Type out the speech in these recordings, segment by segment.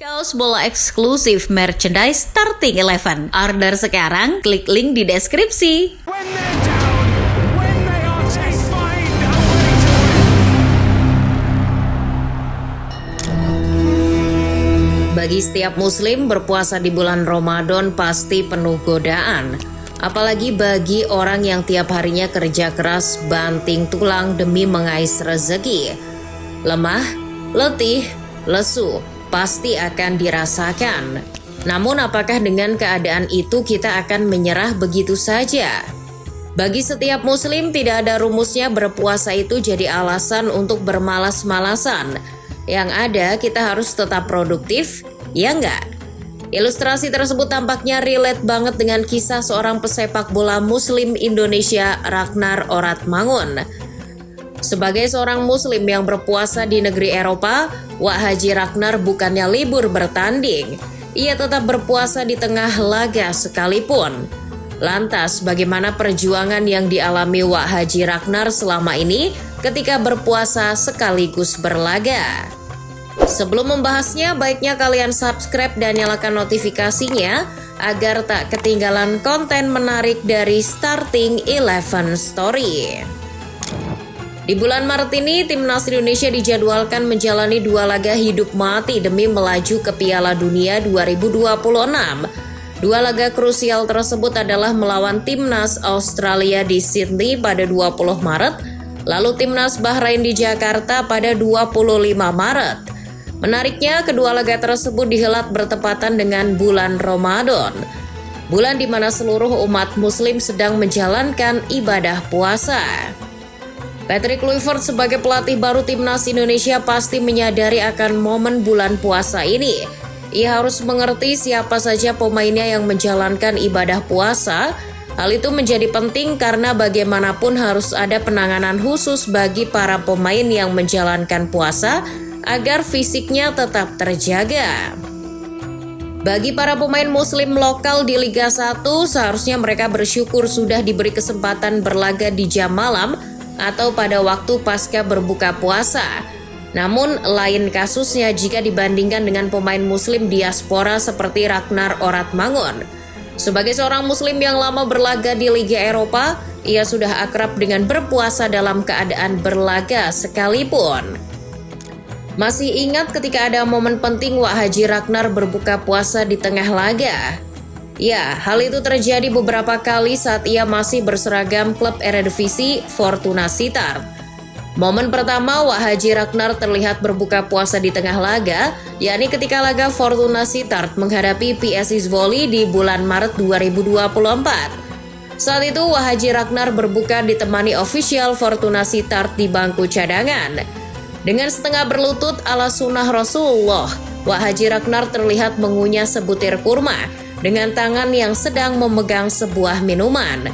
Kaos bola eksklusif merchandise Starting Eleven. Order sekarang, klik link di deskripsi. When they're down, when they are terrified, nobody to win. Bagi setiap muslim, berpuasa di bulan Ramadan pasti penuh godaan. Apalagi bagi orang yang tiap harinya kerja keras banting tulang demi mengais rezeki. Lemah, letih, lesu pasti akan dirasakan. Namun apakah dengan keadaan itu kita akan menyerah begitu saja? Bagi setiap muslim tidak ada rumusnya berpuasa itu jadi alasan untuk bermalas-malasan. Yang ada kita harus tetap produktif, ya enggak? Ilustrasi tersebut tampaknya relate banget dengan kisah seorang pesepak bola muslim Indonesia, Ragnar Oratmangun. Sebagai seorang muslim yang berpuasa di negeri Eropa, Wak Haji Ragnar bukannya libur bertanding. Ia tetap berpuasa di tengah laga sekalipun. Lantas, bagaimana perjuangan yang dialami Wak Haji Ragnar selama ini ketika berpuasa sekaligus berlaga? Sebelum membahasnya, baiknya kalian subscribe dan nyalakan notifikasinya agar tak ketinggalan konten menarik dari Starting Eleven Story. Di bulan Maret ini, Timnas Indonesia dijadwalkan menjalani 2 laga hidup mati demi melaju ke Piala Dunia 2026. 2 laga krusial tersebut adalah melawan Timnas Australia di Sydney pada 20 Maret, lalu Timnas Bahrain di Jakarta pada 25 Maret. Menariknya, kedua laga tersebut dihelat bertepatan dengan bulan Ramadan, bulan di mana seluruh umat muslim sedang menjalankan ibadah puasa. Patrick Kluivert sebagai pelatih baru Timnas Indonesia pasti menyadari akan momen bulan puasa ini. Ia harus mengerti siapa saja pemainnya yang menjalankan ibadah puasa. Hal itu menjadi penting karena bagaimanapun harus ada penanganan khusus bagi para pemain yang menjalankan puasa agar fisiknya tetap terjaga. Bagi para pemain muslim lokal di Liga 1, seharusnya mereka bersyukur sudah diberi kesempatan berlaga di jam malam atau pada waktu pasca berbuka puasa. Namun lain kasusnya jika dibandingkan dengan pemain muslim diaspora seperti Ragnar Oratmangun. Sebagai seorang muslim yang lama berlaga di Liga Eropa, ia sudah akrab dengan berpuasa dalam keadaan berlaga sekalipun. Masih ingat ketika ada momen penting Wak Haji Ragnar berbuka puasa di tengah laga? Ya, hal itu terjadi beberapa kali saat ia masih berseragam klub Eredivisie Fortuna Sittard. Momen pertama Wak Haji Ragnar terlihat berbuka puasa di tengah laga, yakni ketika laga Fortuna Sittard menghadapi PSIS Zwolle di bulan Maret 2024. Saat itu Wak Haji Ragnar berbuka ditemani ofisial Fortuna Sittard di bangku cadangan. Dengan setengah berlutut ala sunnah Rasulullah, Wak Haji Ragnar terlihat mengunyah sebutir kurma dengan tangan yang sedang memegang sebuah minuman.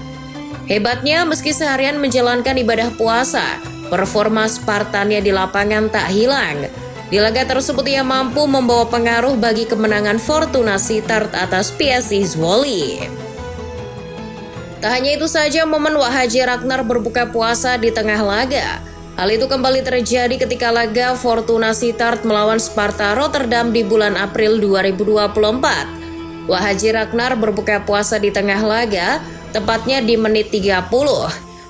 Hebatnya, meski seharian menjalankan ibadah puasa, performa Spartannya di lapangan tak hilang. Di laga tersebut ia mampu membawa pengaruh bagi kemenangan Fortuna Sittard atas PSIS Zwolle. Tak hanya itu saja, momen Wak Haji Ragnar berbuka puasa di tengah laga. Hal itu kembali terjadi ketika laga Fortuna Sittard melawan Sparta Rotterdam di bulan April 2024. Wak Haji Ragnar berbuka puasa di tengah laga, tepatnya di menit 30.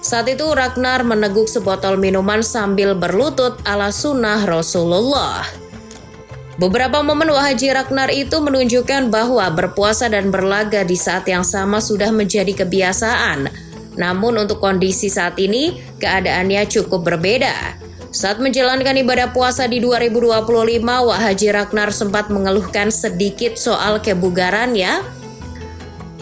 Saat itu Ragnar meneguk sebotol minuman sambil berlutut ala sunnah Rasulullah. Beberapa momen Wak Haji Ragnar itu menunjukkan bahwa berpuasa dan berlaga di saat yang sama sudah menjadi kebiasaan. Namun untuk kondisi saat ini, keadaannya cukup berbeda. Saat menjalankan ibadah puasa di 2025, Wak Haji Ragnar sempat mengeluhkan sedikit soal kebugarannya.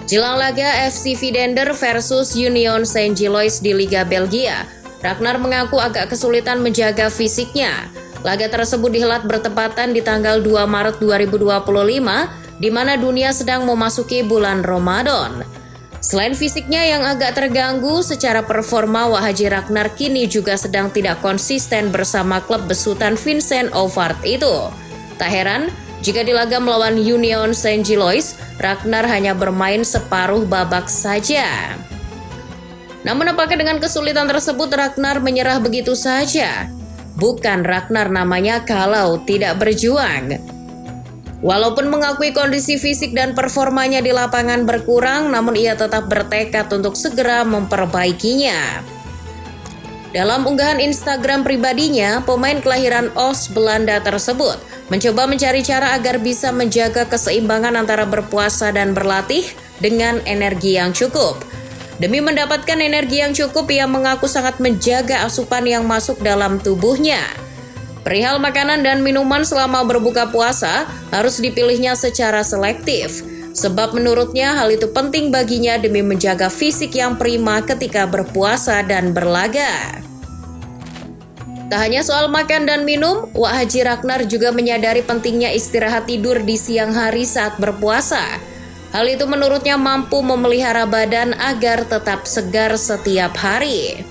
Jelang laga FC Vidender versus Union Saint-Gilloise di Liga Belgia, Ragnar mengaku agak kesulitan menjaga fisiknya. Laga tersebut dihelat bertepatan di tanggal 2 Maret 2025, di mana dunia sedang memasuki bulan Ramadan. Selain fisiknya yang agak terganggu, secara performa Wak Haji Ragnar kini juga sedang tidak konsisten bersama klub besutan Vincent Ovard itu. Tak heran jika di laga melawan Union Saint-Gilloise, Ragnar hanya bermain separuh babak saja. Namun apakah dengan kesulitan tersebut Ragnar menyerah begitu saja? Bukan Ragnar namanya kalau tidak berjuang. Walaupun mengakui kondisi fisik dan performanya di lapangan berkurang, namun ia tetap bertekad untuk segera memperbaikinya. Dalam unggahan Instagram pribadinya, pemain kelahiran Os, Belanda tersebut mencoba mencari cara agar bisa menjaga keseimbangan antara berpuasa dan berlatih dengan energi yang cukup. Demi mendapatkan energi yang cukup, ia mengaku sangat menjaga asupan yang masuk dalam tubuhnya. Perihal makanan dan minuman selama berbuka puasa harus dipilihnya secara selektif, sebab menurutnya hal itu penting baginya demi menjaga fisik yang prima ketika berpuasa dan berlaga. Tak hanya soal makan dan minum, Wak Haji Ragnar juga menyadari pentingnya istirahat tidur di siang hari saat berpuasa. Hal itu menurutnya mampu memelihara badan agar tetap segar setiap hari.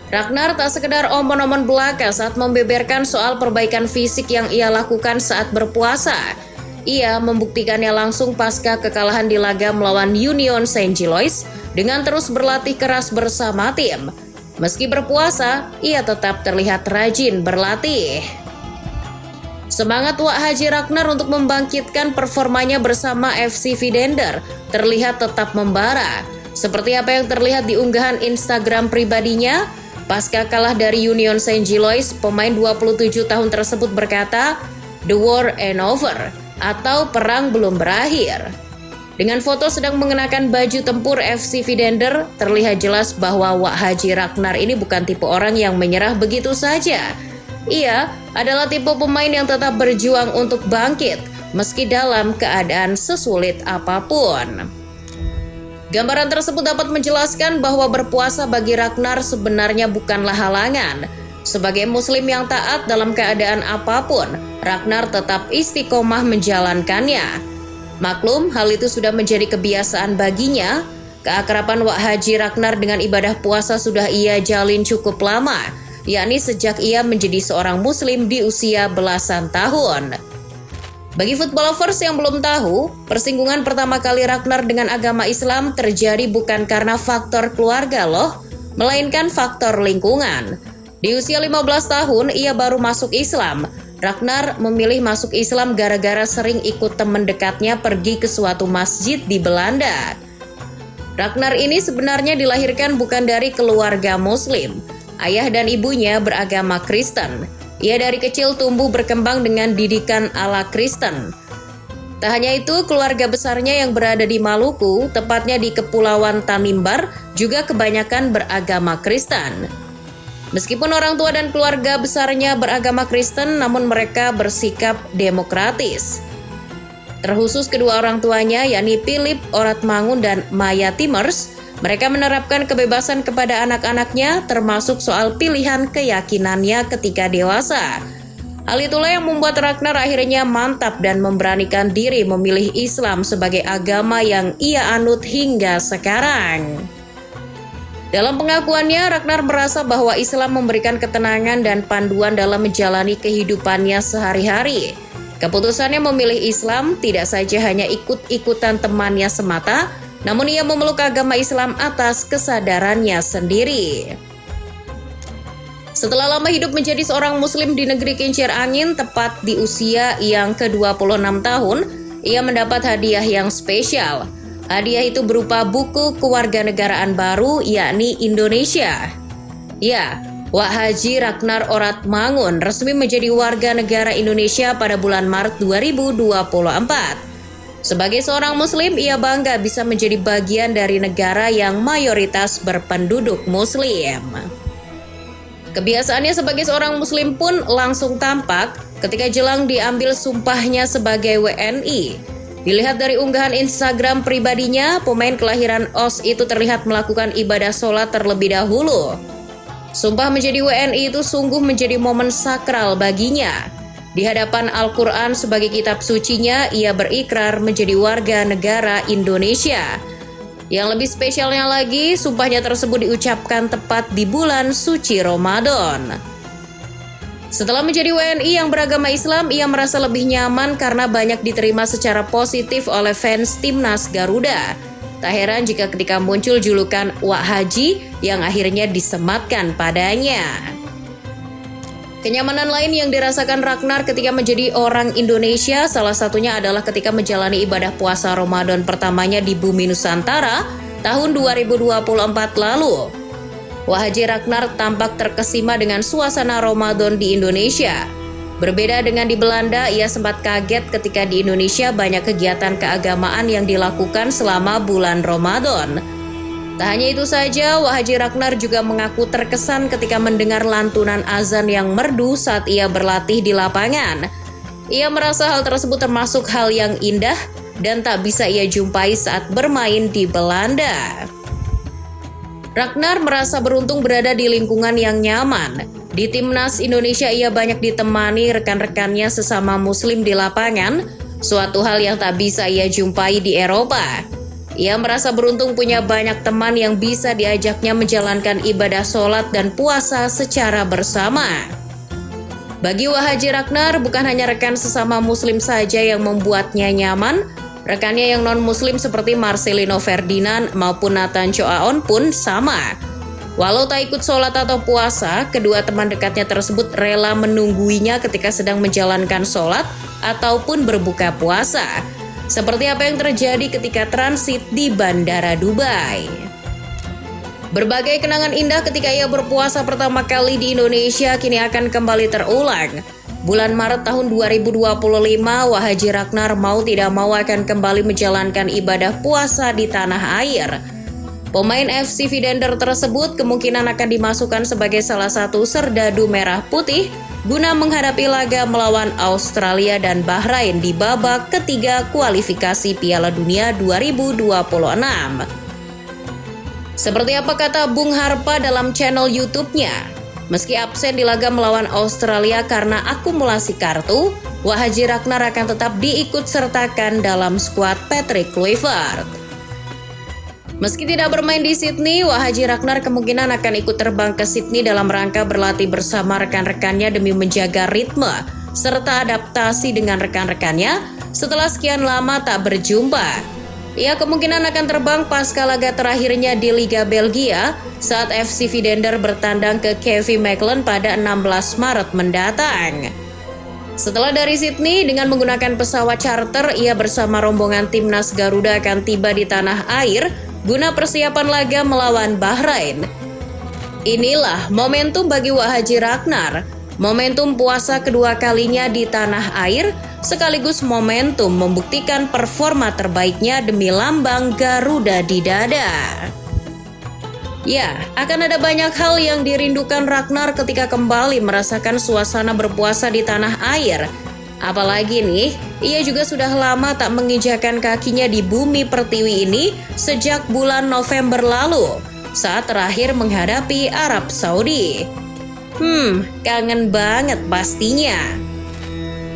Ragnar tak sekedar omon-omon belaka saat membeberkan soal perbaikan fisik yang ia lakukan saat berpuasa. Ia membuktikannya langsung pasca kekalahan di laga melawan Union Saint-Gilloise dengan terus berlatih keras bersama tim. Meski berpuasa, ia tetap terlihat rajin berlatih. Semangat Wak Haji Ragnar untuk membangkitkan performanya bersama FC Vidender terlihat tetap membara. Seperti apa yang terlihat di unggahan Instagram pribadinya, pasca kalah dari Union Saint-Gilloise, pemain 27 tahun tersebut berkata, "The war ain't over," atau perang belum berakhir. Dengan foto sedang mengenakan baju tempur FC Vidender, terlihat jelas bahwa Wak Haji Ragnar ini bukan tipe orang yang menyerah begitu saja. Ia adalah tipe pemain yang tetap berjuang untuk bangkit, meski dalam keadaan sesulit apapun. Gambaran tersebut dapat menjelaskan bahwa berpuasa bagi Ragnar sebenarnya bukanlah halangan. Sebagai muslim yang taat dalam keadaan apapun, Ragnar tetap istiqomah menjalankannya. Maklum, hal itu sudah menjadi kebiasaan baginya. Keakraban Wak Haji Ragnar dengan ibadah puasa sudah ia jalin cukup lama, yakni sejak ia menjadi seorang muslim di usia belasan tahun. Bagi football lovers yang belum tahu, persinggungan pertama kali Ragnar dengan agama Islam terjadi bukan karena faktor keluarga loh, melainkan faktor lingkungan. Di usia 15 tahun, ia baru masuk Islam. Ragnar memilih masuk Islam gara-gara sering ikut teman dekatnya pergi ke suatu masjid di Belanda. Ragnar ini sebenarnya dilahirkan bukan dari keluarga muslim. Ayah dan ibunya beragama Kristen. Ia dari kecil tumbuh berkembang dengan didikan ala Kristen. Tak hanya itu, keluarga besarnya yang berada di Maluku, tepatnya di Kepulauan Tanimbar, juga kebanyakan beragama Kristen. Meskipun orang tua dan keluarga besarnya beragama Kristen, namun mereka bersikap demokratis. Terkhusus kedua orang tuanya, yakni Philip Oratmangun dan Maya Timers, mereka menerapkan kebebasan kepada anak-anaknya, termasuk soal pilihan keyakinannya ketika dewasa. Hal itulah yang membuat Ragnar akhirnya mantap dan memberanikan diri memilih Islam sebagai agama yang ia anut hingga sekarang. Dalam pengakuannya, Ragnar merasa bahwa Islam memberikan ketenangan dan panduan dalam menjalani kehidupannya sehari-hari. Keputusannya memilih Islam tidak saja hanya ikut-ikutan temannya semata, namun ia memeluk agama Islam atas kesadarannya sendiri. Setelah lama hidup menjadi seorang muslim di negeri kincir angin, tepat di usia yang ke-26 tahun, ia mendapat hadiah yang spesial. Hadiah itu berupa buku kewarganegaraan baru, yakni Indonesia. Ya, Wak Haji Ragnar Oratmangun resmi menjadi warga negara Indonesia pada bulan Maret 2024. Sebagai seorang muslim, ia bangga bisa menjadi bagian dari negara yang mayoritas berpenduduk muslim. Kebiasaannya sebagai seorang muslim pun langsung tampak ketika jelang diambil sumpahnya sebagai WNI. Dilihat dari unggahan Instagram pribadinya, pemain kelahiran Os itu terlihat melakukan ibadah sholat terlebih dahulu. Sumpah menjadi WNI itu sungguh menjadi momen sakral baginya. Di hadapan Al-Quran sebagai kitab sucinya, ia berikrar menjadi warga negara Indonesia. Yang lebih spesialnya lagi, sumpahnya tersebut diucapkan tepat di bulan suci Ramadan. Setelah menjadi WNI yang beragama Islam, ia merasa lebih nyaman karena banyak diterima secara positif oleh fans Timnas Garuda. Tak heran jika ketika muncul julukan Wak Haji yang akhirnya disematkan padanya. Kenyamanan lain yang dirasakan Ragnar ketika menjadi orang Indonesia salah satunya adalah ketika menjalani ibadah puasa Ramadan pertamanya di bumi Nusantara tahun 2024 lalu. Haji Ragnar tampak terkesima dengan suasana Ramadan di Indonesia. Berbeda dengan di Belanda, ia sempat kaget ketika di Indonesia banyak kegiatan keagamaan yang dilakukan selama bulan Ramadan. Tak hanya itu saja, Haji Ragnar juga mengaku terkesan ketika mendengar lantunan azan yang merdu saat ia berlatih di lapangan. Ia merasa hal tersebut termasuk hal yang indah dan tak bisa ia jumpai saat bermain di Belanda. Ragnar merasa beruntung berada di lingkungan yang nyaman. Di Timnas Indonesia ia banyak ditemani rekan-rekannya sesama muslim di lapangan, suatu hal yang tak bisa ia jumpai di Eropa. Ia merasa beruntung punya banyak teman yang bisa diajaknya menjalankan ibadah sholat dan puasa secara bersama. Bagi Haji Ragnar, bukan hanya rekan sesama muslim saja yang membuatnya nyaman, rekannya yang non-muslim seperti Marcelino Ferdinand maupun Nathan Choaon pun sama. Walau tak ikut sholat atau puasa, kedua teman dekatnya tersebut rela menungguinya ketika sedang menjalankan sholat ataupun berbuka puasa. Seperti apa yang terjadi ketika transit di Bandara Dubai. Berbagai kenangan indah ketika ia berpuasa pertama kali di Indonesia kini akan kembali terulang. Bulan Maret tahun 2025, Haji Ragnar mau tidak mau akan kembali menjalankan ibadah puasa di tanah air. Pemain FC Vidender tersebut kemungkinan akan dimasukkan sebagai salah satu serdadu merah putih guna menghadapi laga melawan Australia dan Bahrain di babak ketiga kualifikasi Piala Dunia 2026. Seperti apa kata Bung Harpa dalam channel YouTube-nya, meski absen di laga melawan Australia karena akumulasi kartu, Haji Ragnar akan tetap diikut-sertakan dalam skuad Patrick Kluivert. Meski tidak bermain di Sydney, Haji Ragnar kemungkinan akan ikut terbang ke Sydney dalam rangka berlatih bersama rekan-rekannya demi menjaga ritme serta adaptasi dengan rekan-rekannya setelah sekian lama tak berjumpa. Ia kemungkinan akan terbang pasca laga terakhirnya di Liga Belgia saat FC Vidender bertandang ke KV Mechelen pada 16 Maret mendatang. Setelah dari Sydney dengan menggunakan pesawat charter, ia bersama rombongan timnas Garuda akan tiba di tanah air guna persiapan laga melawan Bahrain. Inilah momentum bagi Haji Ragnar, momentum puasa kedua kalinya di tanah air, sekaligus momentum membuktikan performa terbaiknya demi lambang Garuda di dada. Ya, akan ada banyak hal yang dirindukan Ragnar ketika kembali merasakan suasana berpuasa di tanah air. Apalagi nih, ia juga sudah lama tak menginjakan kakinya di bumi pertiwi ini sejak bulan November lalu, saat terakhir menghadapi Arab Saudi. Kangen banget pastinya.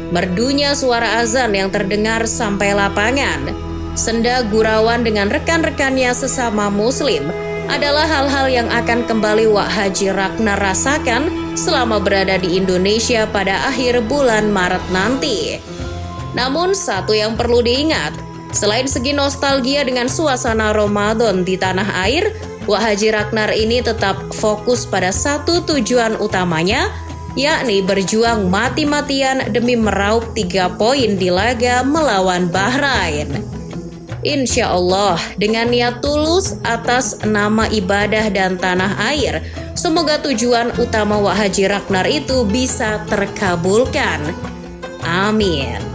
Merdunya suara azan yang terdengar sampai lapangan, senda gurauan dengan rekan-rekannya sesama muslim, adalah hal-hal yang akan kembali Haji Ragnar rasakan selama berada di Indonesia pada akhir bulan Maret nanti. Namun satu yang perlu diingat, selain segi nostalgia dengan suasana Ramadan di tanah air, Haji Ragnar ini tetap fokus pada satu tujuan utamanya, yakni berjuang mati-matian demi meraup 3 poin di laga melawan Bahrain. Insya Allah, dengan niat tulus atas nama ibadah dan tanah air, semoga tujuan utama Haji Ragnar itu bisa terkabulkan. Amin.